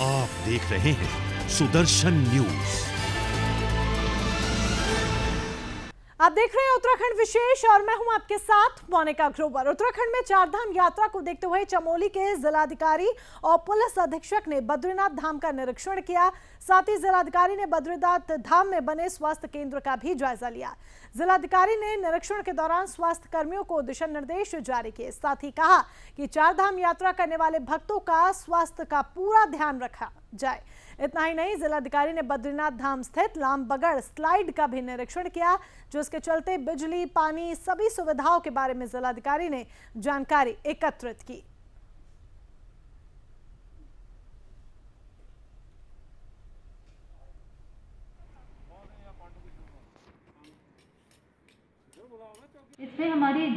आप देख रहे हैं सुदर्शन न्यूज। आप देख रहे हैं उत्तराखंड विशेष और मैं हूं आपके साथ मोनिका ग्रोवर। उत्तराखंड में चारधाम यात्रा को देखते हुए चमोली के जिलाधिकारी और पुलिस अधीक्षक ने बद्रीनाथ धाम का निरीक्षण किया। साथ ही जिलाधिकारी ने बद्रीनाथ धाम में बने स्वास्थ्य केंद्र का भी जायजा लिया। जिलाधिकारी ने निरीक्षण के दौरान स्वास्थ्य कर्मियों को दिशा निर्देश जारी किए। साथ ही कहा कि चारधाम यात्रा करने वाले भक्तों का स्वास्थ्य का पूरा ध्यान रखा जाए। इतना ही नहीं, जिलाधिकारी ने बद्रीनाथ धाम स्थित लामबगड़ स्लाइड का भी निरीक्षण किया, जिसके चलते बिजली, पानी, सभी सुविधाओं के बारे में जिलाधिकारी ने जानकारी एकत्रित की। इससे हमारी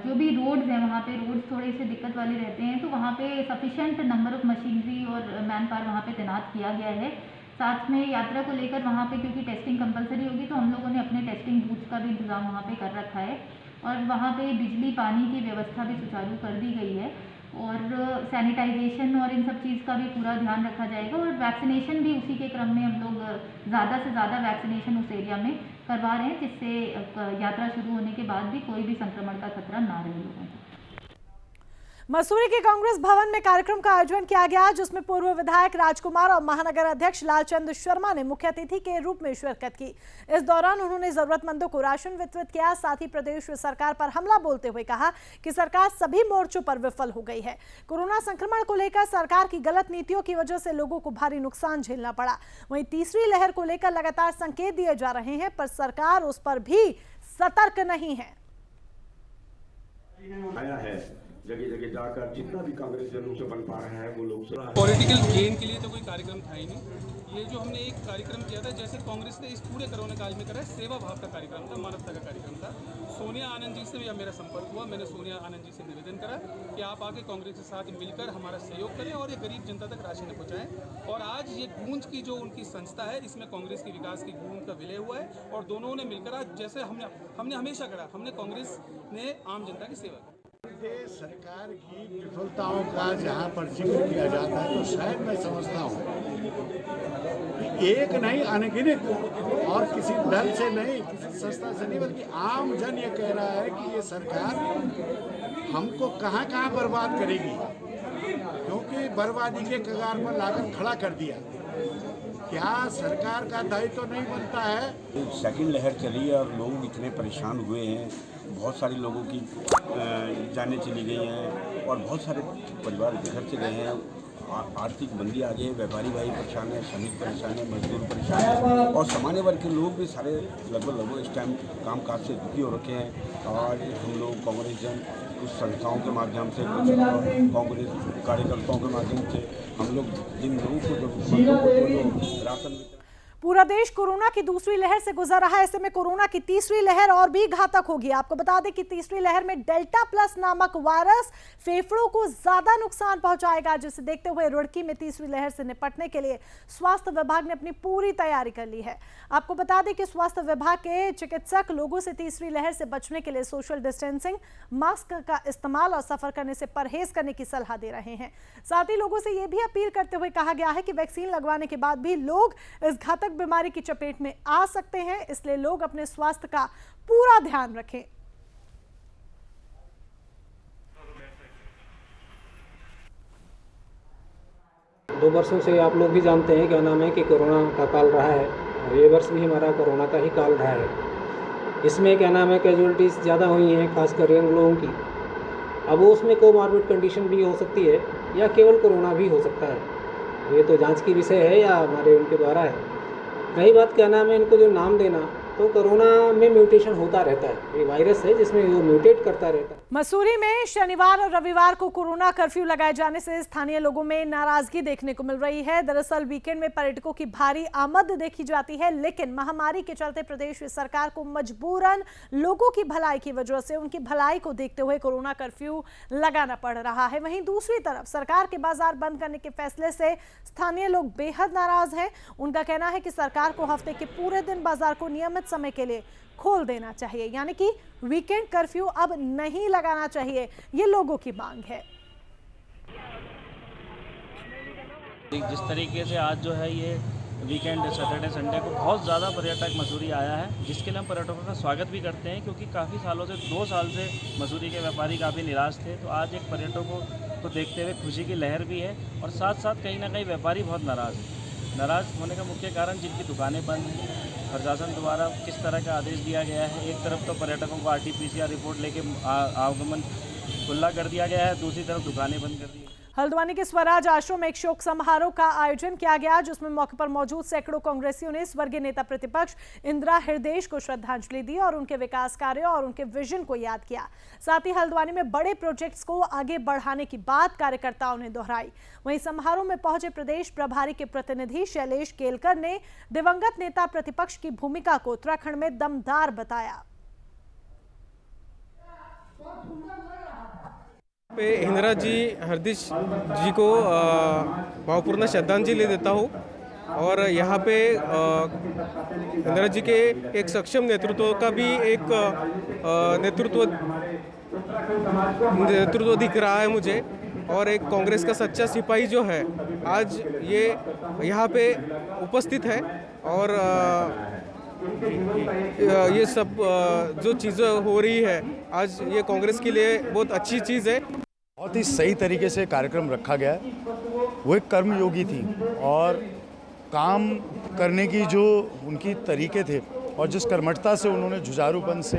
जो भी रोड्स हैं वहाँ पे रोड्स थोड़े से दिक्कत वाले रहते हैं, तो वहाँ पे सफिशेंट नंबर ऑफ मशीनरी और मैन पावर वहाँ पे तैनात किया गया है। साथ में यात्रा को लेकर वहाँ पे क्योंकि टेस्टिंग कंपलसरी होगी, तो हम लोगों ने अपने टेस्टिंग बूथ्स का भी इंतजाम वहाँ पे कर रखा है और वहाँ पे बिजली पानी की व्यवस्था भी सुचारू कर दी गई है और सैनिटाइजेशन और इन सब चीज़ का भी पूरा ध्यान रखा जाएगा और वैक्सीनेशन भी उसी के क्रम में हम लोग ज़्यादा से ज़्यादा वैक्सीनेशन उस एरिया में करवा रहे हैं, जिससे यात्रा शुरू होने के बाद भी कोई भी संक्रमण का खतरा ना रहे लोगों को। मसूरी के कांग्रेस भवन में कार्यक्रम का आयोजन किया गया, जिसमें पूर्व विधायक राजकुमार और महानगर अध्यक्ष लालचंद शर्मा ने मुख्य अतिथि के रूप में शिरकत की। इस दौरान उन्होंने जरूरतमंदों को राशन वितरित किया। साथ ही प्रदेश सरकार पर हमला बोलते हुए कहा कि सरकार सभी मोर्चों पर विफल हो गई है। कोरोना संक्रमण को लेकर सरकार की गलत नीतियों की वजह से लोगों को भारी नुकसान झेलना पड़ा। वहीं तीसरी लहर को लेकर लगातार संकेत दिए जा रहे हैं, पर सरकार उस पर भी सतर्क नहीं है। जगह जगह जाकर जितना भी कांग्रेस जनों से बन पा रहा है वो लोग पॉलिटिकल गेन के लिए तो कोई कार्यक्रम था ही नहीं। ये जो हमने एक कार्यक्रम किया था, जैसे कांग्रेस ने इस पूरे कोरोना काल में करा है, सेवा भाव का कार्यक्रम था, मानवता का कार्यक्रम था। सोनिया आनंद जी से भी मेरा संपर्क हुआ। मैंने सोनिया आनंद जी से निवेदन करा कि आप आके कांग्रेस के साथ मिलकर हमारा सहयोग करें और ये गरीब जनता तक राशन पहुँचाएं। और आज ये गूंज की जो उनकी संस्था है, इसमें कांग्रेस की विकास की गूंज का विलय हुआ है और दोनों ने मिलकर आज जैसे हमने हमेशा करा, हमने कांग्रेस ने आम जनता की सेवा की। सरकार की विफलताओं का जहां पर जिक्र किया जाता है, तो शायद मैं समझता हूं एक नहीं अनगिनत और किसी दल से नहीं, किसी संस्था से नहीं, बल्कि आम जन ये कह रहा है कि ये सरकार हमको कहां कहां बर्बाद करेगी, क्योंकि बर्बादी के कगार पर लाकर खड़ा कर दिया। क्या सरकार का दायित्व तो नहीं बनता है? सेकंड लहर चली है और लोग इतने परेशान हुए हैं, बहुत सारे लोगों की जानें चली गई हैं और बहुत सारे परिवार घर से गए हैं। आर्थिक मंदी आ गई है, व्यापारी भाई परेशान है, श्रमिक परेशान है, मजदूर परेशान है और सामान्य वर्ग के लोग भी सारे लगभग इस टाइम कामकाज से दुखी हो रखे हैं। और हम लोग कांग्रेस जन कुछ संस्थाओं के माध्यम से, कुछ कांग्रेस कार्यकर्ताओं के माध्यम से हम लोग जिन लोगों को जो राशन पूरा देश कोरोना की दूसरी लहर से गुजर रहा है। ऐसे में कोरोना की तीसरी लहर और भी घातक होगी। आपको बता दें कि तीसरी लहर में डेल्टा प्लस नामक वायरस फेफड़ों को ज्यादा नुकसान पहुंचाएगा, जिसे देखते हुए रुड़की में तीसरी लहर से निपटने के लिए स्वास्थ्य विभाग ने अपनी पूरी तैयारी कर ली है। आपको बता दें कि स्वास्थ्य विभाग के चिकित्सक लोगों से तीसरी लहर से बचने के लिए सोशल डिस्टेंसिंग, मास्क का इस्तेमाल और सफर करने से परहेज करने की सलाह दे रहे हैं। साथ ही लोगों से यह भी अपील करते हुए कहा गया है कि वैक्सीन लगवाने के बाद भी लोग इस घातक बीमारी की चपेट में आ सकते हैं, इसलिए लोग अपने स्वास्थ्य का पूरा ध्यान रखें। दो वर्षों से आप लोग भी जानते हैं क्या नाम है कि कोरोना का काल रहा है और ये वर्ष भी हमारा कोरोना का ही काल रहा है। इसमें क्या नाम है कैजुअलिटीज़ ज़्यादा हुई हैं, खासकर यंग लोगों की। अब वो उसमें कोमॉर्बिड कंडीशन भी हो सकती है या केवल कोरोना भी हो सकता है। ये तो जांच की विषय है या हमारे उनके द्वारा है। रही बात क्या नाम है इनको जो नाम देना, तो कोरोना में म्यूटेशन होता रहता है। ये वायरस है जिसमें वो म्यूटेट करता रहता है। मसूरी में शनिवार और रविवार को कोरोना कर्फ्यू लगाए जाने से स्थानीय लोगों में नाराजगी देखने को मिल रही है। दरअसल वीकेंड में पर्यटकों की भारी आमद देखी जाती है, लेकिन महामारी के चलते प्रदेश सरकार को मजबूरन लोगों की भलाई की वजह से उनकी भलाई को देखते हुए कोरोना कर्फ्यू लगाना पड़ रहा है। वहीं दूसरी तरफ सरकार के बाजार बंद करने के फैसले से स्थानीय लोग बेहद नाराज हैं। उनका कहना है कि सरकार को हफ्ते के पूरे दिन बाजार को नियमित समय के लिए खोल देना चाहिए, यानी कि वीकेंड कर्फ्यू अब नहीं लगाना चाहिए, ये लोगों की मांग है। जिस तरीके से आज जो है ये वीकेंड सैटरडे संडे को बहुत ज़्यादा पर्यटक मसूरी आया है, जिसके लिए हम पर्यटकों का स्वागत भी करते हैं, क्योंकि काफ़ी सालों से 2 साल से मसूरी के व्यापारी काफ़ी निराश थे। तो आज एक पर्यटकों को देखते हुए खुशी की लहर भी है, और साथ साथ कहीं ना कहीं व्यापारी बहुत नाराज़ है। नाराज़ होने का मुख्य कारण जिनकी दुकानें बंद हैं, प्रशासन द्वारा किस तरह का आदेश दिया गया है। एक तरफ तो पर्यटकों को RT-PCR रिपोर्ट लेके आगमन खुला कर दिया गया है, दूसरी तरफ दुकानें बंद कर दी है। हल्द्वानी के स्वराज आश्रम में एक शोक समारोह का आयोजन किया गया, जिसमें मौके पर मौजूद सैकड़ों कांग्रेसियों ने स्वर्गीय नेता प्रतिपक्ष इंदिरा हृदयेश को श्रद्धांजलि दी और उनके विकास कार्यों और उनके विजन को याद किया। साथ ही हल्द्वानी में बड़े प्रोजेक्ट्स को आगे बढ़ाने की बात कार्यकर्ताओं ने दोहराई। वहीं समारोह में पहुंचे प्रदेश प्रभारी के प्रतिनिधि शैलेश केलकर ने दिवंगत नेता प्रतिपक्ष की भूमिका को उत्तराखंड में दमदार बताया। पे इंदिरा जी हरदीश जी को भावपूर्ण श्रद्धांजलि देता हूँ, और यहाँ पे इंदिरा जी के एक सक्षम नेतृत्व का भी एक नेतृत्व दिख रहा है मुझे, और एक कांग्रेस का सच्चा सिपाही जो है आज ये यहाँ पे उपस्थित है, और ये सब जो चीज़ें हो रही है आज ये कांग्रेस के लिए बहुत अच्छी चीज़ है। बहुत ही सही तरीके से कार्यक्रम रखा गया है। वो एक कर्मयोगी थी और काम करने की जो उनकी तरीके थे और जिस कर्मठता से उन्होंने जुझारूपन से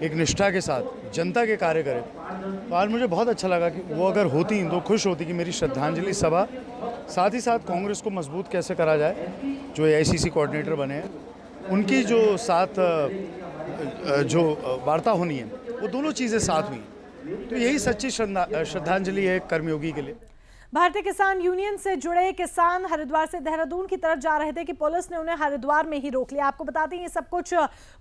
एक निष्ठा के साथ जनता के कार्य करे, तो आज मुझे बहुत अच्छा लगा कि वो अगर होती तो खुश होती कि मेरी श्रद्धांजलि सभा, साथ ही साथ कांग्रेस को मजबूत कैसे करा जाए, जो AICC कोऑर्डिनेटर बने हैं उनकी जो साथ जो वार्ता होनी है वो दोनों चीज़ें साथ हुई। तो यही सच्ची श्रद्धांजलि है कर्मयोगी के लिए। भारतीय किसान यूनियन से जुड़े किसान हरिद्वार से देहरादून की तरफ जा रहे थे कि पुलिस ने उन्हें हरिद्वार में ही रोक लिया। आपको बता दें ये सब कुछ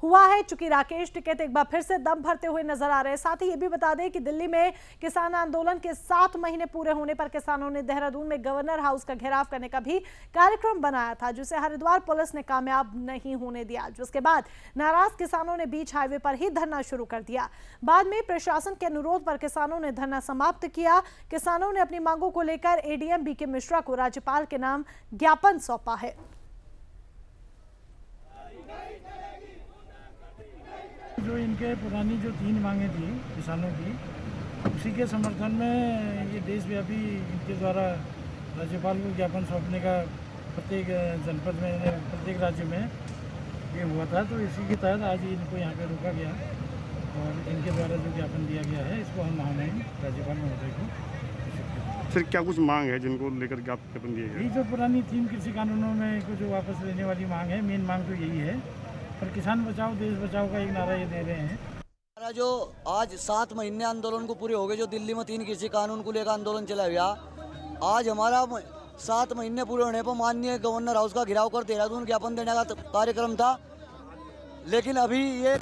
हुआ है चूंकि राकेश टिकैत एक बार फिर से दम भरते हुए नजर आ रहे हैं। साथ ही ये भी बता दें कि दिल्ली में किसान आंदोलन के 7 महीने पूरे होने पर किसानों ने देहरादून में गवर्नर हाउस का घेराव करने का भी कार्यक्रम बनाया था, जिसे हरिद्वार पुलिस ने कामयाब नहीं होने दिया, जिसके बाद नाराज किसानों ने बीच हाईवे पर ही धरना शुरू कर दिया। बाद में प्रशासन के अनुरोध पर किसानों ने धरना समाप्त किया। किसानों ने अपनी मांगों को लेकर ADM BK मिश्रा को राज्यपाल के नाम ज्ञापन सौंपा है। जो इनके पुरानी जो 3 मांगे थी किसानों की, उसी के समर्थन में ये देशव्यापी इनके द्वारा राज्यपाल को ज्ञापन सौंपने का प्रत्येक जनपद में, प्रत्येक राज्य में ये हुआ था। तो इसी के तहत आज इनको यहाँ पे रोका गया और इनके द्वारा जो ज्ञापन दिया गया है इसको हम महामहिम राज्यपाल महोदय को। फिर क्या कुछ मांग है जिनको लेकर ज्ञापन दिए गए? यही जो पुरानी 3 कृषि कानूनों में को जो वापस लेने वाली मांग है, मेन मांग तो यही है। पर किसान बचाओ देश बचाओ का एक नारा ये दे रहे हैं। हमारा जो आज 7 महीने आंदोलन को पूरे हो गए, जो दिल्ली में 3 कृषि कानून को लेकर आंदोलन चला गया, आज हमारा 7 महीने पूरे होने पर माननीय गवर्नर हाउस का घेराव कर देहरादून ज्ञापन देने का कार्यक्रम था। लेकिन अभी ये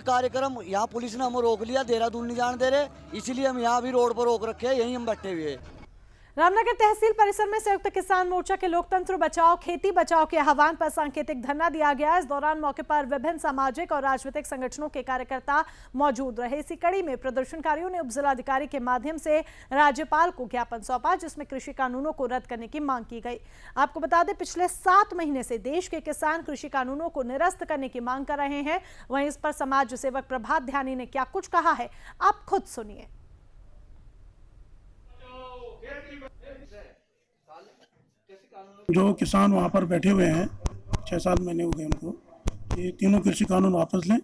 कार्यक्रम यहाँ पुलिस ने हमें रोक लिया, देहरादून नहीं जाने दे रहे, इसीलिए हम यहाँ भी रोड पर रोक रखे हैं, यहीं हम बैठे हुए हैं। रामनगर तहसील परिसर में संयुक्त किसान मोर्चा के लोकतंत्र बचाओ खेती बचाओ के आह्वान पर सांकेतिक धरना दिया गया। इस दौरान मौके पर विभिन्न सामाजिक और राजनीतिक संगठनों के कार्यकर्ता मौजूद रहे। इसी कड़ी में प्रदर्शनकारियों ने उपजिलाधिकारी के माध्यम से राज्यपाल को ज्ञापन सौंपा, जिसमें कृषि कानूनों को रद्द करने की मांग की गई। आपको बता दें पिछले 7 महीने से देश के किसान कृषि कानूनों को निरस्त करने की मांग कर रहे हैं। वहीं इस पर समाज सेवक प्रभात ध्यानी ने क्या कुछ कहा है, आप खुद सुनिए। जो किसान वहाँ पर बैठे हुए हैं 6-7 महीने हो गए उनको, ये तीनों कृषि कानून वापस लें,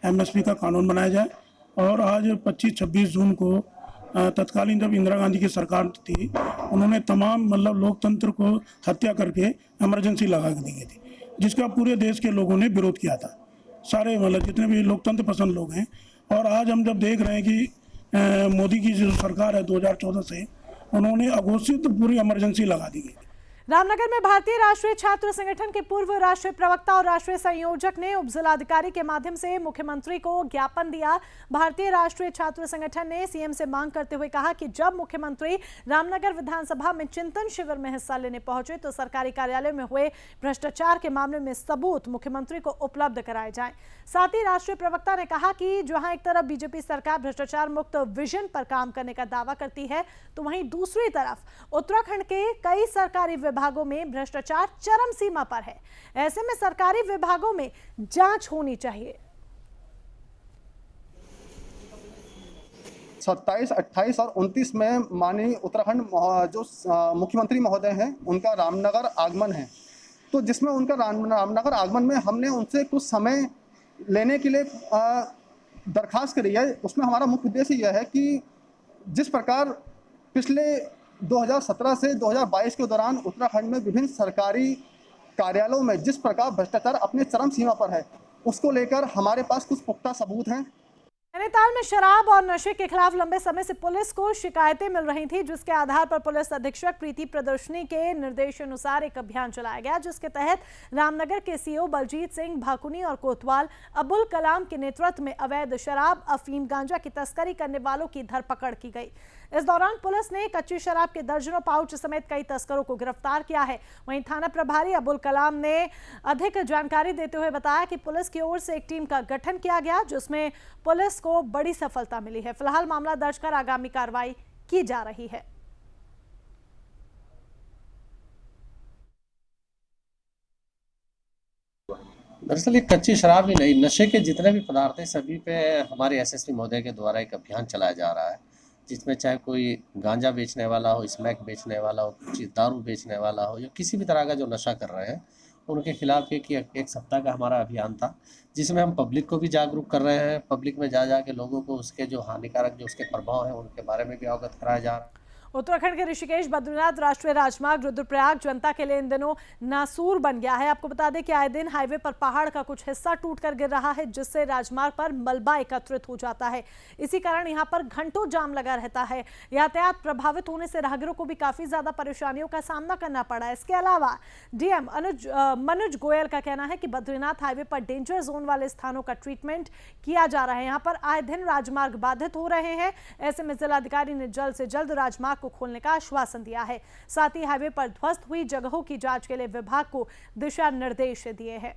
MSP का कानून बनाया जाए। और आज 25-26 जून को तत्कालीन जब इंदिरा गांधी की सरकार थी, उन्होंने तमाम लोकतंत्र को हत्या करके इमरजेंसी लगा दी गई थी, जिसका पूरे देश के लोगों ने विरोध किया था, सारे जितने भी लोकतंत्र पसंद लोग हैं। और आज हम जब देख रहे हैं कि मोदी की जो सरकार है 2014 से, उन्होंने अघोषित पूरी इमरजेंसी लगा दी गई। रामनगर में भारतीय राष्ट्रीय छात्र संगठन के पूर्व राष्ट्रीय प्रवक्ता और राष्ट्रीय संयोजक ने उपजिलाधिकारी के माध्यम से मुख्यमंत्री को ज्ञापन दिया। भारतीय राष्ट्रीय छात्र संगठन ने सीएम से मांग करते हुए कहा कि जब मुख्यमंत्री रामनगर विधानसभा में चिंतन शिविर में हिस्सा लेने पहुंचे तो सरकारी कार्यालय में हुए भ्रष्टाचार के मामले में सबूत मुख्यमंत्री को उपलब्ध कराए जाएं। साथ ही राष्ट्रीय प्रवक्ता ने कहा कि जहां एक तरफ बीजेपी सरकार भ्रष्टाचार मुक्त विजन पर काम करने का दावा करती है, तो वहीं दूसरी तरफ उत्तराखंड के कई सरकारी विभागों में भ्रष्टाचार चरम सीमा पर है। ऐसे में सरकारी विभागों में जांच होनी चाहिए। 27, 28 और 29 में माननीय उत्तराखंड जो मुख्यमंत्री महोदय हैं, उनका रामनगर आगमन है। तो जिसमें उनका रामनगर आगमन में हमने उनसे कुछ समय लेने के लिए दरखास्त करी है। उसमें हमारा मुख्य उद्देश्य यह है कि जिस प्रकार पिछले 2017 से 2022 के दौरान उत्तराखंड में विभिन्न सरकारी कार्यालयों में जिस प्रकार भ्रष्टाचार अपने चरम सीमा पर है, उसको लेकर हमारे पास कुछ पुख्ता सबूत हैं। नैनीताल में शराब और नशे के खिलाफ लंबे समय से पुलिस को शिकायतें मिल रही थी, जिसके आधार पर पुलिस अधीक्षक प्रीति प्रदर्शनी के निर्देशानुसार एक अभियान चलाया गया, जिसके तहत रामनगर के सीओ बलजीत सिंह भाकुनी और कोतवाल अबुल कलाम के नेतृत्व में अवैध शराब, अफीम, गांजा की तस्करी करने वालों की धरपकड़ की गई। इस दौरान पुलिस ने कच्ची शराब के दर्जनों पाउच समेत कई तस्करों को गिरफ्तार किया है। वहीं थाना प्रभारी अबुल कलाम ने अधिक जानकारी देते हुए बताया कि पुलिस की ओर से एक टीम का गठन किया गया, जिसमें पुलिस को बड़ी सफलता मिली है। फिलहाल मामला दर्ज कर आगामी कार्रवाई की जा रही है। दरअसल एक कच्ची शराब ही नहीं, नशे के जितने भी पदार्थ हैं सभी पे हमारे एसएसपी महोदय के द्वारा एक अभियान चलाया जा रहा है, जिसमें चाहे कोई गांजा बेचने वाला हो, स्मैक बेचने वाला हो, दारू बेचने वाला हो या किसी भी तरह का जो नशा कर रहे हैं, उनके खिलाफ एक सप्ताह का हमारा अभियान था, जिसमें हम पब्लिक को भी जागरूक कर रहे हैं। पब्लिक में जा के लोगों को उसके जो हानिकारक जो उसके प्रभाव हैं उनके बारे में भी अवगत कराया जा रहा है। उत्तराखंड के ऋषिकेश बद्रीनाथ राष्ट्रीय राजमार्ग रुद्रप्रयाग जनता के लिए इन दिनों नासूर बन गया है। आपको बता दें कि आए दिन हाईवे पर पहाड़ का कुछ हिस्सा टूटकर गिर रहा है, जिससे राजमार्ग पर मलबा एकत्रित हो जाता है। इसी कारण यहां पर घंटों जाम लगा रहता है। यातायात प्रभावित होने से राहगीरों को भी काफी ज्यादा परेशानियों का सामना करना पड़ा है। इसके अलावा डीएम मनोज गोयल का कहना है कि बद्रीनाथ हाईवे पर डेंजर जोन वाले स्थानों का ट्रीटमेंट किया जा रहा है। यहाँ पर आए दिन राजमार्ग बाधित हो रहे हैं। ऐसे में जिलाधिकारी ने जल्द से जल्द राजमार्ग को खोलने का आश्वासन दिया है। साथ ही हाईवे पर ध्वस्त हुई जगहों की जांच के लिए विभाग को दिशा निर्देश दिए हैं।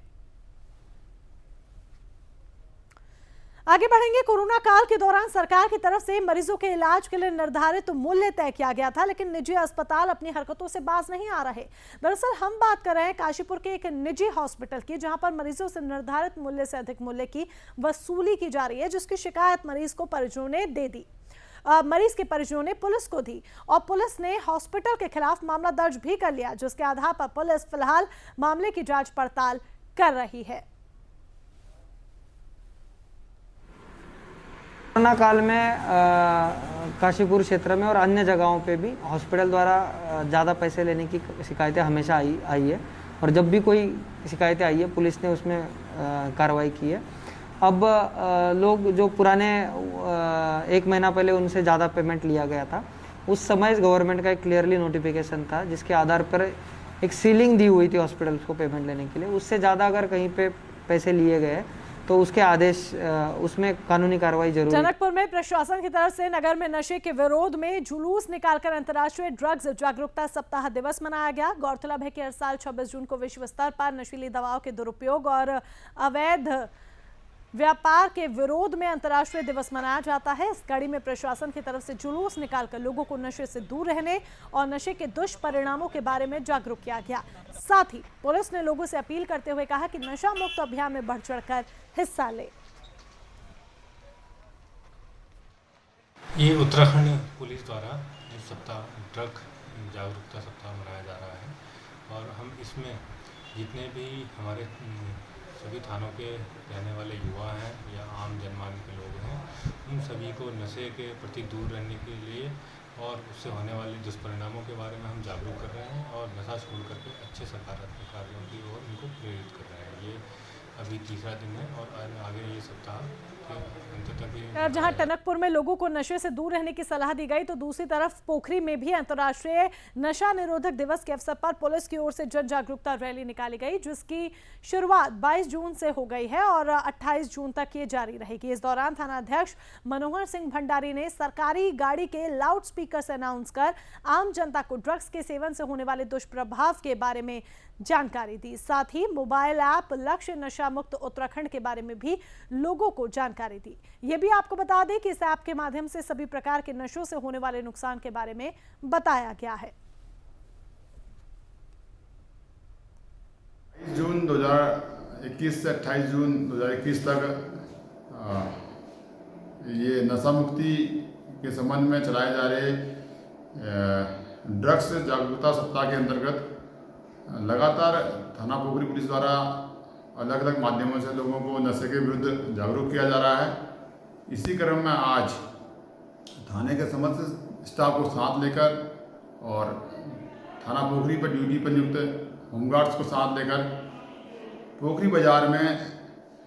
आगे बढ़ेंगे। कोरोना काल के दौरान सरकार की तरफ से मरीजों के इलाज के लिए निर्धारित मूल्य तय किया गया था, लेकिन निजी अस्पताल अपनी हरकतों से बाज नहीं आ रहे। दरअसल हम बात कर रहे हैं काशीपुर के एक निजी हॉस्पिटल की, जहां पर मरीजों से निर्धारित मूल्य से अधिक मूल्य की वसूली की जा रही है, जिसकी शिकायत मरीज के परिजनों ने पुलिस को दी और पुलिस ने हॉस्पिटल के खिलाफ मामला दर्ज भी कर लिया, जिसके आधार पर पुलिस फिलहाल मामले की जांच पड़ताल कर रही है। कोरोना काल में काशीपुर क्षेत्र में और अन्य जगहों पे भी हॉस्पिटल द्वारा ज़्यादा पैसे लेने की शिकायतें हमेशा आई है, और जब भी कोई शिकायतें आई है पुलिस ने उसमें कार्रवाई की है। अब लोग जो पुराने 1 महीना पहले उनसे ज़्यादा पेमेंट लिया गया था, उस समय गवर्नमेंट का एक क्लियरली नोटिफिकेशन था, जिसके आधार पर एक सीलिंग दी हुई थी हॉस्पिटल्स को पेमेंट लेने के लिए। उससे ज़्यादा अगर कहीं पे पैसे लिए गए तो उसके आदेश उसमें कानूनी कार्रवाई जरूरी। टनकपुर में प्रशासन की तरफ से नगर में नशे के विरोध में जुलूस निकालकर अंतर्राष्ट्रीय ड्रग्स जागरूकता सप्ताह दिवस मनाया गया। गौरतलब है कि हर साल 26 जून को विश्व स्तर पर नशीली दवाओं के दुरुपयोग और अवैध व्यापार के विरोध में अंतर्राष्ट्रीय दिवस मनाया जाता है। इस कड़ी में प्रशासन की तरफ से जुलूस निकालकर लोगों को नशे से दूर रहने और नशे के दुष्परिणामों के बारे में जागरूक किया गया। साथ ही पुलिस ने लोगों से अपील करते हुए कहा कि नशा मुक्त अभियान में बढ़ चढ़कर हिस्सा ले। ये उत्तराखंड पुलिस द्वारा इस सप्ताह ड्रग जागरूकता सप्ताह मनाया जा रहा है, और हम इसमें जितने भी हमारे सभी थानों के रहने वाले युवा हैं या आम जनमान के लोग हैं, उन सभी को नशे के प्रति दूर रहने के लिए और उससे होने वाले दुष्परिणामों के बारे में हम जागरूक कर रहे हैं और नशा छोड़ करके अच्छे सकारात्मक कार्यों की ओर उनको प्रेरित कर रहे हैं। ये अभी तीसरा दिन है और आगे ये सप्ताह पे अंततः भी जहां टनकपुर में लोगों को नशे से दूर रहने की सलाह दी गई, तो दूसरी तरफ पोखरी में भी अंतर्राष्ट्रीय नशा निरोधक दिवस के अवसर पर पुलिस की ओर से जन जागरूकता रैली निकाली गई, जिसकी शुरुआत 22 जून से हो गई है और 28 जून तक ये जारी रहेगी। इस दौरान थानाध्यक्ष मनोहर सिंह भंडारी ने सरकारी गाड़ी के लाउड स्पीकर से अनाउंस कर आम जनता को ड्रग्स के सेवन से होने वाले दुष्प्रभाव के बारे में जानकारी दी। साथ ही मोबाइल ऐप लक्ष्य नशा मुक्त उत्तराखंड के बारे में भी लोगों को जानकारी दी। ये भी आपको बता दें कि इस ऐप के माध्यम से सभी प्रकार के नशों से होने वाले नुकसान के बारे में बताया गया है। जून 2021 से 28 जून 2021 तक ये नशा मुक्ति के संबंध में चलाए जा रहे ड्रग्स जागरूकता सप्ताह के अंतर्गत लगातार थाना पोखरी पुलिस द्वारा अलग अलग माध्यमों से लोगों को नशे के विरुद्ध जागरूक किया जा रहा है। इसी क्रम में आज थाने के समस्त स्टाफ को साथ लेकर और थाना पोखरी पर ड्यूटी पर नियुक्त होमगार्ड्स को साथ लेकर पोखरी बाजार में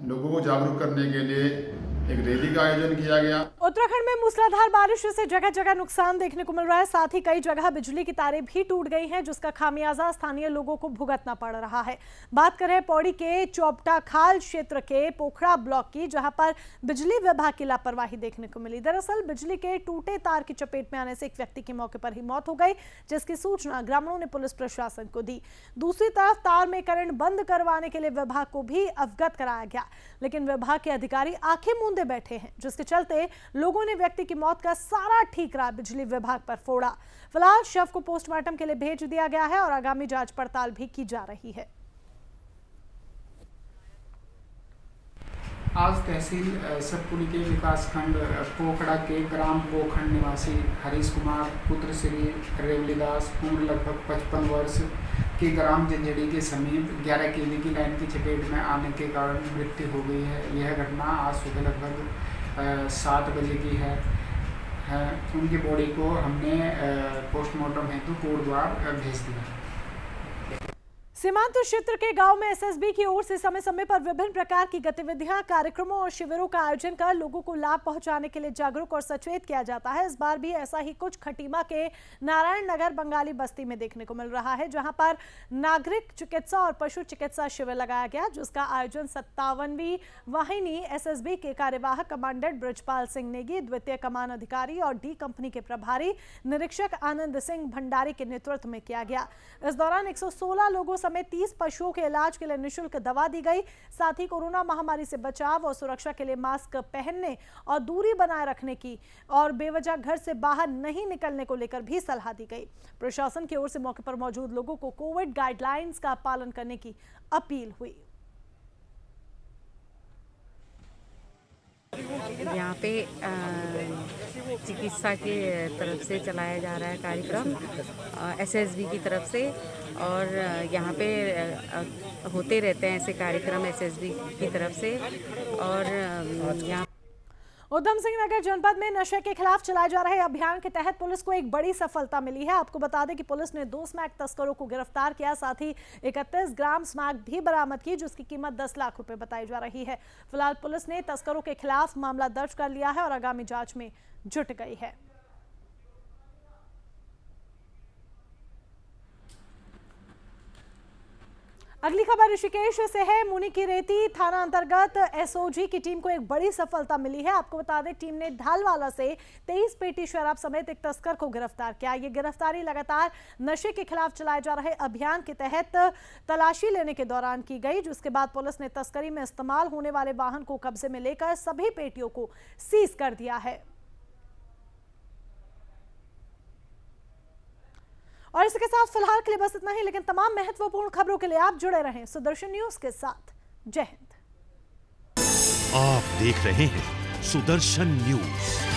लोगों को जागरूक करने के लिए एक रैली का आयोजन किया गया। उत्तराखंड में मूसलाधार बारिश से जगह जगह नुकसान देखने को मिल रहा है। साथ ही कई जगह बिजली की तारें भी टूट गई हैं, जिसका खामियाजा स्थानीय लोगों को भुगतना पड़ रहा है। बात करें पौड़ी के चौपटा खाल क्षेत्र के पोखरा ब्लॉक की, जहां पर बिजली विभाग की लापरवाही देखने को मिली। दरअसल बिजली के टूटे तार की चपेट में आने से एक व्यक्ति की मौके पर ही मौत हो गई, जिसकी सूचना ग्रामीणों ने पुलिस प्रशासन को दी। दूसरी तरफ तार में करंट बंद करवाने के लिए विभाग को भी अवगत कराया गया, लेकिन विभाग के अधिकारी आंखें मूंदे बैठे हैं, जिसके चलते लोगों ने व्यक्ति की मौत का सारा ठीकरा बिजली विभाग पर फोड़ा। फिलहाल शव को पोस्टमार्टम के लिए भेज दिया गया है और आगामी जांच पड़ताल भी की जा रही है। आज तहसील सतपुली के विकासखंड पोखड़ा के ग्राम पोखंड निवासी हरीश कुमार पुत्र श्री रेवलीदास उम्र लगभग 55 वर्ष के ग्राम जंजड़ी के समीप 11 केवी की लाइन की चपेट में आने के कारण मृत्यु हो गई है। यह घटना आज सुबह लगभग 7 बजे की है। उनकी बॉडी को हमने पोस्टमार्टम हेतु कोटद्वार भेज दिया। सीमांत क्षेत्र के गांव में एसएसबी की ओर से समय समय पर विभिन्न प्रकार की गतिविधियां, कार्यक्रमों और शिविरों का आयोजन कर लोगों को लाभ पहुंचाने के लिए जागरूक और सचेत किया जाता है। इस बार भी ऐसा ही कुछ खटीमा के नारायण नगर बंगाली बस्ती में देखने को मिल रहा है, जहां पर नागरिक चिकित्सा और पशु चिकित्सा शिविर लगाया गया, जिसका आयोजन 57वीं वाहिनी एसएसबी के कार्यवाहक कमांडेंट ब्रजपाल सिंह नेगी, द्वितीय कमान अधिकारी और डी कंपनी के प्रभारी निरीक्षक आनंद सिंह भंडारी के नेतृत्व में किया गया। इस दौरान 116 लोगों में 30 पशुओं के इलाज के लिए निःशुल्क दवा दी गई। साथ ही कोरोना महामारी से बचाव और सुरक्षा के लिए मास्क पहनने और दूरी बनाए रखने की और बेवजह घर से बाहर नहीं निकलने को लेकर भी सलाह दी गई। प्रशासन की ओर से मौके पर मौजूद लोगों को कोविड गाइडलाइंस का पालन करने की अपील हुई। यहाँ पे चिकित्सा के तरफ से चलाया जा रहा है कार्यक्रम एसएसबी की तरफ से, और यहाँ पे होते रहते हैं ऐसे कार्यक्रम एसएसबी की तरफ से। और यहाँ उधम सिंह नगर जनपद में नशे के खिलाफ चलाए जा रहे अभियान के तहत पुलिस को एक बड़ी सफलता मिली है। आपको बता दें कि पुलिस ने 2 स्मैक तस्करों को गिरफ्तार किया, साथ ही 31 ग्राम स्मैक भी बरामद की, जिसकी कीमत 10 लाख रुपए बताई जा रही है। फिलहाल पुलिस ने तस्करों के खिलाफ मामला दर्ज कर लिया है और आगामी जांच में जुट गई है। अगली खबर ऋषिकेश से है। मुनि की रेती थाना अंतर्गत एसओजी की टीम को एक बड़ी सफलता मिली है। आपको बता दें टीम ने ढालवाला से 23 पेटी शराब समेत एक तस्कर को गिरफ्तार किया। ये गिरफ्तारी लगातार नशे के खिलाफ चलाए जा रहे अभियान के तहत तलाशी लेने के दौरान की गई, जिसके बाद पुलिस ने तस्करी में इस्तेमाल होने वाले वाहन को कब्जे में लेकर सभी पेटियों को सीज कर दिया है। और इसके साथ फिलहाल के लिए बस इतना ही, लेकिन तमाम महत्वपूर्ण खबरों के लिए आप जुड़े रहें सुदर्शन न्यूज के साथ। जय हिंद। आप देख रहे हैं सुदर्शन न्यूज।